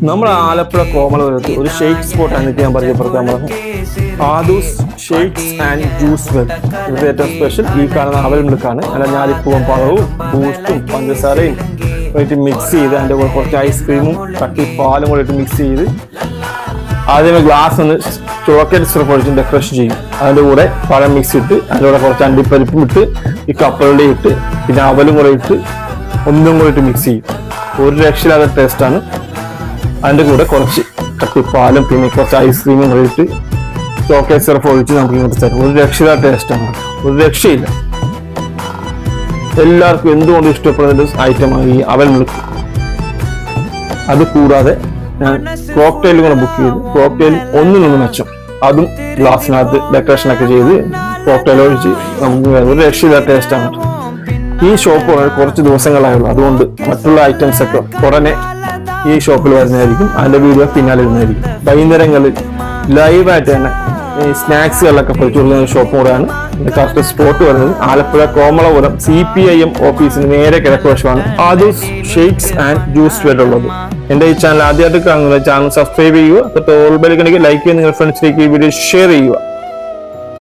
നമ്മുടെ ആലപ്പുഴ കോമളപുരത്ത് ഒരു shake spot ആയിട്ട് ഞാൻ പരിചയപ്പെടുത്താൻ പറഞ്ഞു. Aadhu's shakes and juice well. ഇവിടുത്തെ ഏറ്റവും സ്പെഷ്യൽ ഈ കാണുന്ന അവൽ മിൽക്കാണ്. അല്ല ഞാലിപ്പൂവും പഴവും ബൂസ്റ്റും പഞ്ചസാരയും ആയിട്ട് മിക്സ് ചെയ്ത് അതിൻ്റെ കൂടെ കുറച്ച് ഐസ്ക്രീമും പാലും കൂടെ ഇട്ട് മിക്സ് ചെയ്ത് ആദ്യമേ ഗ്ലാസ് ഒന്ന് ചോക്ലേറ്റ് സിറപ്പ് ഒഴിച്ച് ഡെക്കറേഷൻ ചെയ്യും. അതിൻ്റെ കൂടെ പഴം മിക്സ് ഇട്ട് അതിൻ്റെ കൂടെ കുറച്ച് അണ്ടിപ്പരിപ്പും ഇട്ട് ഈ കപ്പലണ്ടി ഇട്ട് പിന്നെ അവലും കൂടെ ഇട്ട് ഒന്നും കൂടെ ഇട്ട് മിക്സ് ചെയ്യും. ഒരു രക്ഷയില്ലാത്ത ടേസ്റ്റാണ്. അതിൻ്റെ കൂടെ കുറച്ച് കട്ടിപ്പാലും പിന്നെ കുറച്ച് ഐസ്ക്രീമും കൂടെ ഇട്ട് ചോക്ലേറ്റ് സിറപ്പ് ഒഴിച്ച് നമുക്ക് ഇങ്ങോട്ട് തരും. ഒരു രക്ഷയില്ലാത്ത ടേസ്റ്റാണ്, ഒരു രക്ഷയില്ല. എല്ലാവർക്കും എന്തുകൊണ്ട് ഇഷ്ടപ്പെടുന്ന ഒരു ഐറ്റമാണ് ഈ അവൽ മിൽക്ക്. അത് കൂടാതെ ഞാൻ കോക്ടെയിലും കൂടെ ബുക്ക് ചെയ്തു. കോക്ടെയിൽ ഒന്നിനൊന്ന് മെച്ചം, അതും ഗ്ലാസിനകത്ത് ഡെക്കറേഷനൊക്കെ ചെയ്ത് കോക്ടെയിൽ ഒഴിച്ച് നമുക്ക് ഒരു രക്ഷയില്ലാത്ത ടേസ്റ്റാണ്. ഈ ഷോപ്പ് കുറച്ച് ദിവസങ്ങളായുള്ളൂ, അതുകൊണ്ട് മറ്റുള്ള ഐറ്റംസ് ഒക്കെ ഉടനെ ഈ ഷോപ്പിൽ വരുന്നതായിരിക്കും. അതിന്റെ വീഡിയോ പിന്നാലെ വരുന്നതായിരിക്കും. വൈകുന്നേരങ്ങളിൽ ലൈവായിട്ട് തന്നെ ഈ സ്നാക്സുകളിലൊക്കെ പൊരിച്ചു കൊടുക്കുന്ന ഷോപ്പ് കൂടെയാണ്. കറക്റ്റ് സ്പോട്ട് വരുന്നത് ആലപ്പുഴ കോമളപുരം CPIM ഓഫീസിന് നേരെ കിഴക്ക് വശമാണ് Aadhu's shakes and juice well ഉള്ളത്. എന്റെ ഈ ചാനൽ ആദ്യമായിട്ട് കാണുന്നത് ചാനൽ സബ്സ്ക്രൈബ് ചെയ്യുക, തൊട്ട് ഓൾ ബെൽ ഐക്കൺ ലൈക്ക് ചെയ്യുക, നിങ്ങളുടെ ഫ്രണ്ട്സിലേക്ക് ഈ വീഡിയോ ഷെയർ ചെയ്യുക.